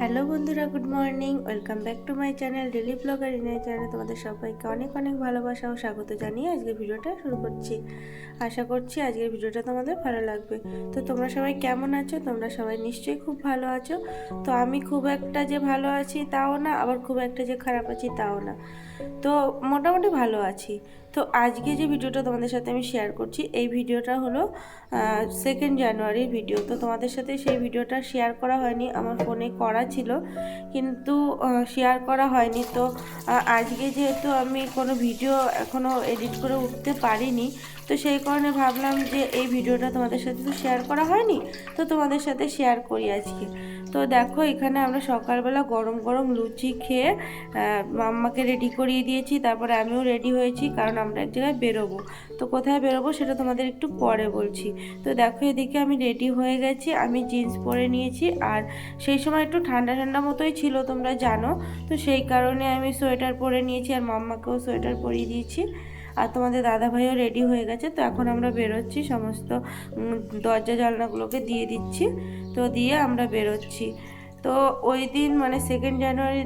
Hello বন্ধুরা, good morning. Welcome back to my channel daily blogger ইনাই চ্যানেলে তোমাদের সবাইকে অনেক অনেক ভালোবাসা ও স্বাগত জানিয়ে আজকের ভিডিওটা শুরু করছি। আশা করছি আজকের ভিডিওটা তোমাদের ভালো লাগবে। তো তোমরা সবাই কেমন আছো? তোমরা সবাই নিশ্চয়ই খুব ভালো আছো। তো আমি খুব একটা যে ভালো আছি তাও না, আবার খুব একটা যে খারাপ আছি তাও না, তো মোটামুটি ভালো আছি। তো আজকে যে ভিডিওটা তোমাদের সাথে আমি শেয়ার করছি, এই ভিডিওটা হলো 2 জানুয়ারির ভিডিও। তো তোমাদের সাথে সেই ভিডিওটা শেয়ার করা হয়নি, আমার ফোনে করা ছিল কিন্তু শেয়ার করা হয়নি। তো আজকে যেহেতু আমি কোনো ভিডিও এখনও এডিট করে উঠতে পারিনি, তো সেই কারণে ভাবলাম যে এই ভিডিওটা তোমাদের সাথে তো শেয়ার করা হয়নি, তো তোমাদের সাথে শেয়ার করি আজকে। তো দেখো, এখানে আমরা সকালবেলা গরম গরম লুচি খেয়ে মাম্মাকে রেডি করিয়ে দিয়েছি, তারপরে আমিও রেডি হয়েছি, কারণ আমরা এক জায়গায় বেরোবো। তো কোথায় বেরোবো সেটা তোমাদের একটু পরে বলছি। তো দেখো, এদিকে আমি রেডি হয়ে গেছি, আমি জিন্স পরে নিয়েছি, আর সেই সময় একটু ঠান্ডা ঠান্ডা মতোই ছিল, তোমরা জানো। তো সেই কারণে আমি সোয়েটার পরে নিয়েছি, আর মাম্মাকেও সোয়েটার পরিয়ে দিয়েছি, আর তোমাদের দাদাভাইও রেডি হয়ে গেছে। তো এখন আমরা বেরোচ্ছি, সমস্ত দরজা জানলাগুলোকে দিয়ে দিচ্ছি, তো দিয়ে আমরা বেরোচ্ছি। তো ওই দিন মানে 2 জানুয়ারি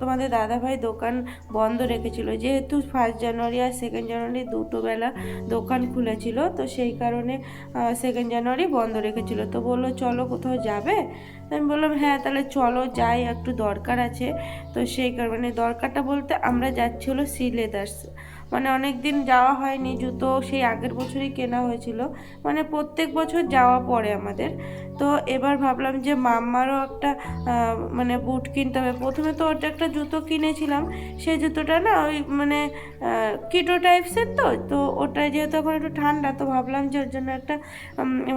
তোমাদের দাদাভাই দোকান বন্ধ রেখেছিল, যেহেতু 1 জানুয়ারি আর 2 জানুয়ারি দুটো বেলা দোকান খুলেছিল, তো সেই কারণে 2 জানুয়ারি বন্ধ রেখেছিল। তো বললো চলো কোথাও যাবে, আমি বললাম হ্যাঁ তাহলে চলো যাই, একটু দরকার আছে। তো সেই কারণে দরকারটা বলতে আমরা যাচ্ছি হলো শ্রী লেদার্স। মানে অনেক দিন যাওয়া হয়নি, জুতো সেই আগের বছরই কেনা হয়েছিল, মানে প্রত্যেক বছর যাওয়া পড়ে আমাদের। তো এবার ভাবলাম যে মাম্মারও একটা মানে বুট কিনতে হবে। প্রথমে তো ওটা একটা জুতো কিনেছিলাম, সেই জুতোটা না ওই মানে কিটো টাইপসের, তো ওটা যেহেতু এখন একটু ঠান্ডা, তো ভাবলাম যে ওর জন্য একটা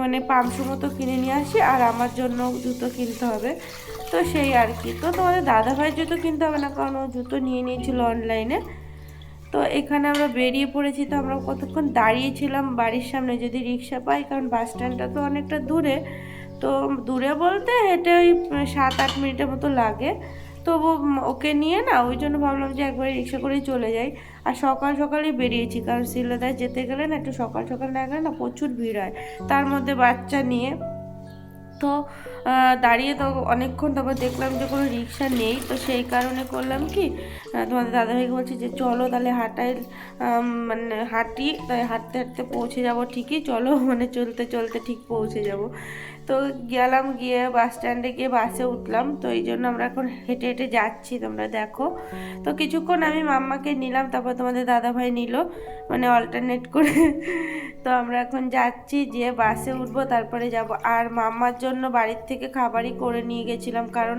মানে পামশু মতো কিনে নিয়ে আসি, আর আমার জন্য জুতো কিনতে হবে। তো সেই আর কি। তো তোমাদের দাদাভাইয়ের জুতো কিনতে হবে না, কারণ ও জুতো নিয়ে নিয়েছিল অনলাইনে। তো এখানে আমরা বেরিয়ে পড়েছি। তো আমরা কতক্ষণ দাঁড়িয়েছিলাম বাড়ির সামনে, যদি রিক্সা পাই, কারণ বাস স্ট্যান্ডটা তো অনেকটা দূরে। তো দূরে বলতে হেঁটে ওই 7-8 মিনিটের মতো লাগে। তবু ওকে নিয়ে না, ওই জন্য ভাবলাম যে একবারে রিক্সা করেই চলে যাই। আর সকাল সকালেই বেরিয়েছি, কারণ শিলদায় যেতে গেলে না একটু সকাল সকাল না গেলে না প্রচুর ভিড় হয়, তার মধ্যে বাচ্চা নিয়ে। তো দাঁড়িয়ে তো অনেকক্ষণ, তারপর দেখলাম যে কোনো রিক্সা নেই, তো সেই কারণে করলাম কি, তোমাদের দাদাভাইকে বলছি যে চলো তাহলে হাঁটাই, মানে হাঁটি, তাই হাঁটতে হাঁটতে পৌঁছে যাব ঠিকই, চলো মানে চলতে চলতে ঠিক পৌঁছে যাব। তো গেলাম, গিয়ে বাস স্ট্যান্ডে গিয়ে বাসে উঠলাম। তো এই জন্য আমরা এখন হেঁটে হেঁটে যাচ্ছি, তোমরা দেখো। তো কিছুক্ষণ আমি মাম্মাকে নিলাম, তারপর তোমাদের দাদাভাই নিল, মানে অল্টারনেট করে। তো আমরা এখন যাচ্ছি, যেয়ে বাসে উঠবো, তারপরে যাব। আর মাম্মার জন্য বাড়ির থেকে খাবারই করে নিয়ে গেছিলাম, কারণ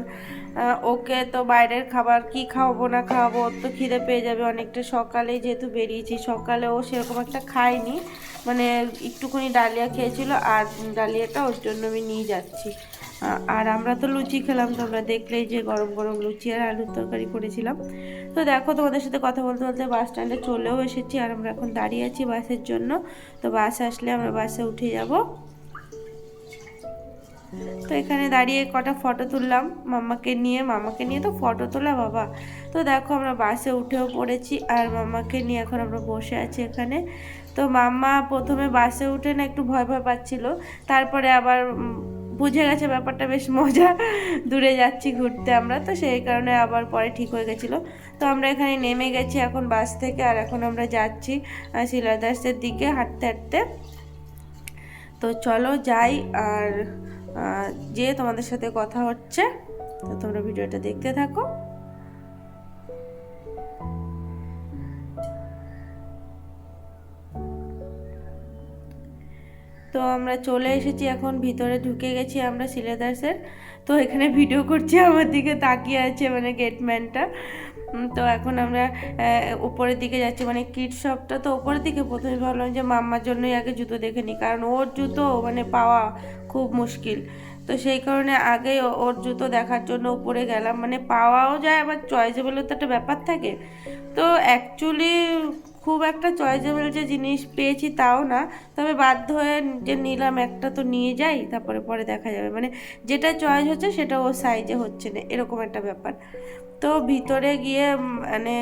ওকে তো বাইরের খাবার কি খাওয়াবো না খাওয়াবো, ওর তো খিদে পেয়ে যাবে অনেকটা। সকালেই যেহেতু বেরিয়েছি, সকালে ও সেরকম একটা খায়নি, মানে একটুখানি ডালিয়া খেয়েছিল, আর ডালিয়াটা ওর জন্য আমি নিয়ে যাচ্ছি। আর আমরা তো লুচি খেলাম, তোমরা দেখলেই যে গরম গরম লুচি আর আলুর তরকারি করেছিলাম। তো দেখো, তোমাদের সাথে কথা বলতে বলতে বাস স্ট্যান্ডে চলেও এসেছি, আর আমরা এখন দাঁড়িয়ে আছি বাসের জন্য। তো বাস আসলে আমরা বাসে উঠে যাব। তো এখানে দাঁড়িয়ে কটা ফটো তুললাম মামাকে নিয়ে তো ফটো তোলা বাবা। তো দেখো, আমরা বাসে উঠেও পড়েছি, আর মামাকে নিয়ে এখন আমরা বসে আছি এখানে। তো মাম্মা প্রথমে বাসে উঠে না একটু ভয় ভয় পাচ্ছিল, তারপরে আবার বুঝে গেছে ব্যাপারটা বেশ মজা, দূরে যাচ্ছি ঘুরতে আমরা, তো সেই কারণে আবার পরে ঠিক হয়ে গেছিলো। তো আমরা এখানে নেমে গেছি এখন বাস থেকে, আর এখন আমরা যাচ্ছি শিলাদাসের দিকে হাঁটতে হাঁটতে। তো চলো যাই, আর যে তোমাদের সাথে কথা হচ্ছে, তো তোমরা ভিডিওটা দেখতে থাকো। তো আমরা চলে এসেছি, এখন ভিতরে ঢুকে গেছি আমরা সিলেদার্সের। তো এখানে ভিডিও করছি, আমার দিকে তাকিয়ে আছে মানে গেটম্যানটা। তো এখন আমরা উপরের দিকে যাচ্ছি, মানে কিড শপটা তো উপরের দিকে। প্রথমে ভাবলাম যে মাম্মার জন্যই আগে জুতো দেখে নিই, কারণ ওর জুতো মানে পাওয়া খুব মুশকিল। তো সেই কারণে আগে ওর জুতো দেখার জন্য উপরে গেলাম, মানে পাওয়াও যায়, আবার চয়েসেবলের তো একটা ব্যাপার থাকে। তো অ্যাকচুয়ালি খুব একটা চয়েসেবল যে জিনিস পেয়েছি তাও না, তবে বাধ্য হয়ে যে নিলাম, একটা তো নিয়ে যাই, তারপরে পরে দেখা যাবে, মানে যেটা চয়েস হচ্ছে সেটা ওর সাইজে হচ্ছে না, এরকম একটা ব্যাপার। তো ভিতরে গিয়ে মানে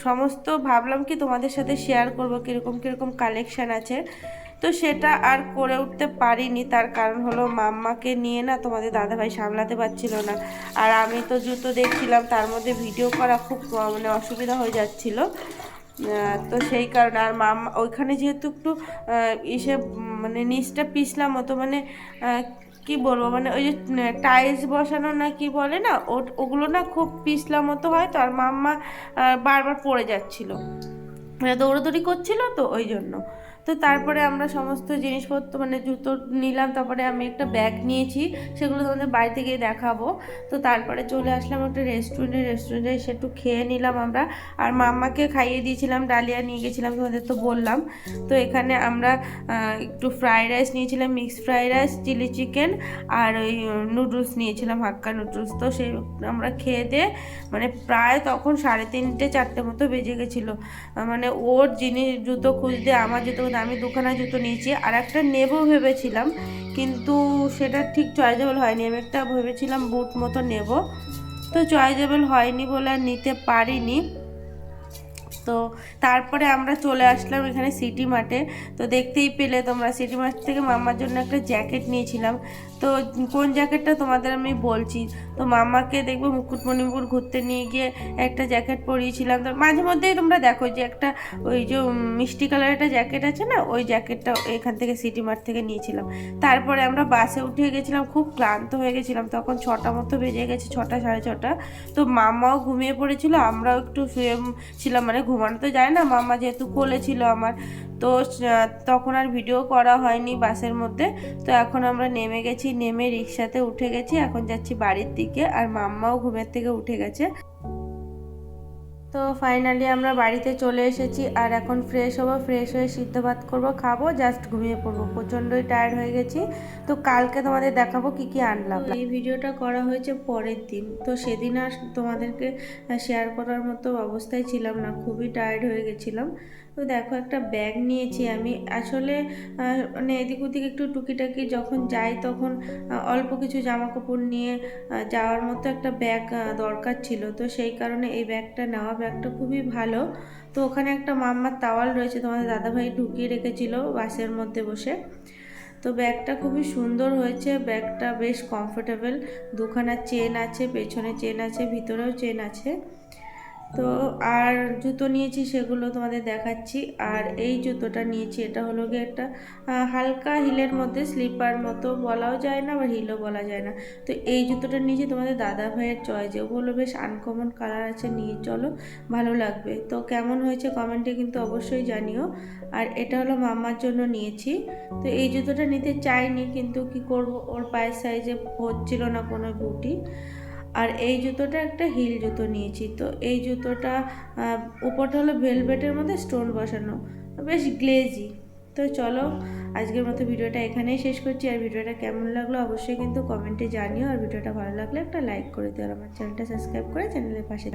সমস্ত ভাবলাম কি তোমাদের সাথে শেয়ার করবো কীরকম কীরকম কালেকশান আছে। তো সেটা আর করে উঠতে পারিনি। তার কারণ হলো মাম্মাকে নিয়ে না তোমাদের দাদাভাই সামলাতে পারছিল না, আর আমি তো জুতো দেখছিলাম, তার মধ্যে ভিডিও করা খুব মানে অসুবিধা হয়ে যাচ্ছিল। তো সেই কারণে আর মাম্মা ওইখানে যেহেতু একটু ইসে মানে নিচটা পিছলাম মতো, মানে কি বলবো, মানে ওই যে টাইলস বসানো না কি বলে না, ওগুলো না খুব পিছলা মতো হয়, তো আর মাম্মা বারবার পড়ে যাচ্ছিল, মানে দৌড়াদৌড়ি করছিল তো ওই জন্য। তো তারপরে আমরা সমস্ত জিনিসপত্র মানে জুতো নিলাম, তারপরে আমি একটা ব্যাগ নিয়েছি, সেগুলো তোমাদের বাড়িতে গিয়ে দেখাবো। তো তারপরে চলে আসলাম একটা রেস্টুরেন্টে এসে একটু খেয়ে নিলাম আমরা, আর মাম্মাকে খাইয়ে দিয়েছিলাম, ডালিয়া নিয়ে গেছিলাম তোমাদের তো বললাম। তো এখানে আমরা একটু ফ্রাইড রাইস নিয়েছিলাম, mixed fried rice, chilli chicken, আর ওই নুডলস নিয়েছিলাম, হাক্কা নুডলস। তো সেই আমরা খেয়ে দিয়ে মানে প্রায় তখন 3:30-4টে মতো বেজে গেছিলো। মানে ওর জিনিস জুতো খুঁজতে আমার জুতো খুঁজতে আমি দুখানা জুতো নিয়েছি, আর একটা নেবো ভেবেছিলাম, কিন্তু সেটা ঠিক চয়েজেবল হয়নি। আমি একটা ভেবেছিলাম বুট মতো নেব, তো চয়েজেবল হয়নি বলে আর নিতে পারিনি। তো তারপরে আমরা চলে আসলাম এখানে সিটি মার্টে। তো দেখতেই পেলে তোমরা, সিটি মার্ট থেকে মাম্মার জন্য একটা জ্যাকেট নিয়েছিলাম। তো কোন জ্যাকেটটা তোমাদের আমি বলছি। তো মাম্মাকে দেখবো মুকুটমণিপুর ঘুরতে নিয়ে গিয়ে একটা জ্যাকেট পরিয়েছিলাম। তো মাঝে মধ্যেই তোমরা দেখো যে একটা ওই যে মিষ্টি কালারের একটা জ্যাকেট আছে না, ওই জ্যাকেটটা এখান থেকে সিটি মার্ট থেকে নিয়েছিলাম। তারপরে আমরা বাসে উঠে গেছিলাম, খুব ক্লান্ত হয়ে গেছিলাম, তখন 6টা মতো বেজে গেছে, 6টা 6:30। তো মাম্মাও ঘুমিয়ে পড়েছিল, আমরাও একটু শুয়ে ছিলাম, মানে ঘুমানো তো যায় না, মাম্মা যেহেতু কোলে ছিল আমার। তো তখন আর ভিডিও করা হয়নি বাসের মধ্যে। তো এখন আমরা নেমে গেছি, নেমে রিক্সাতে উঠে গেছি, এখন যাচ্ছি বাড়ির দিকে, আর মাম্মাও ঘুমের থেকে উঠে গেছে। তো ফাইনালি আমরা বাড়িতে চলে এসেছি, আর এখন ফ্রেশ হবো, ফ্রেশ হয়ে সিদ্ধ ভাত করবো, খাবো, জাস্ট ঘুমিয়ে পড়বো, প্রচণ্ডই টায়ার্ড হয়ে গেছি। তো কালকে তোমাদের দেখাবো কি কি আনলাম। এই ভিডিওটা করা হয়েছে পরের দিন, তো সেদিন আর তোমাদেরকে শেয়ার করার মতো অবস্থায় ছিলাম না, খুবই টায়ার্ড হয়ে গেছিলাম। তো দেখো একটা ব্যাগ নিয়েছি আমি, আসলে মানে এদিক ওদিক একটু টুকিটাকি যখন যাই তখন অল্প কিছু জামা কাপড় নিয়ে যাওয়ার মতো একটা ব্যাগ দরকার ছিল, তো সেই কারণে এই ব্যাগটা নেওয়া। ব্যাগটা খুবই ভালো। তো ওখানে একটা মাম্মার তাওয়াল রয়েছে, তোমাদের দাদাভাই ঢুকিয়ে রেখেছিল বাসের মধ্যে বসে। তো ব্যাগটা খুবই সুন্দর হয়েছে, ব্যাগটা বেশ কমফোর্টেবল, দুখানা চেন আছে, পেছনে চেন আছে, ভিতরেও চেন আছে। তো আর জুতো নিয়েছি সেগুলো তোমাদের দেখাচ্ছি। আর এই জুতোটা নিয়েছি, এটা হলো গিয়ে একটা হালকা হিলের মধ্যে, স্লিপার মতো বলাও যায় না, আবার হিলও বলা যায় না। তো এই জুতোটা নিয়েছি তোমাদের দাদা ভাইয়ের চয়েসে, ওগুলো বেশ আনকমন কালার আছে, নিয়ে চলো, ভালো লাগবে। তো কেমন হয়েছে কমেন্টে কিন্তু অবশ্যই জানিও। আর এটা হলো মাম্মার জন্য নিয়েছি। তো এই জুতোটা নিতে চাইনি, কিন্তু কি করব, ওর পায়ের সাইজে হচ্ছিল না কোনো বুটি। আর এই জুতোটা একটা হিল জুতো নিয়েছি। তো এই জুতোটা উপরটা হলো ভেলভেটের মধ্যে স্টোন বসানো, বেশ গ্লেজি। তো চলো, আজকের মতো ভিডিওটা এখানেই শেষ করছি। আর ভিডিওটা কেমন লাগলো অবশ্যই কিন্তু কমেন্টে জানিও, আর ভিডিওটা ভালো লাগলে একটা লাইক করে দিও, আর আমার চ্যানেলটা সাবস্ক্রাইব করে চ্যানেলের পাশে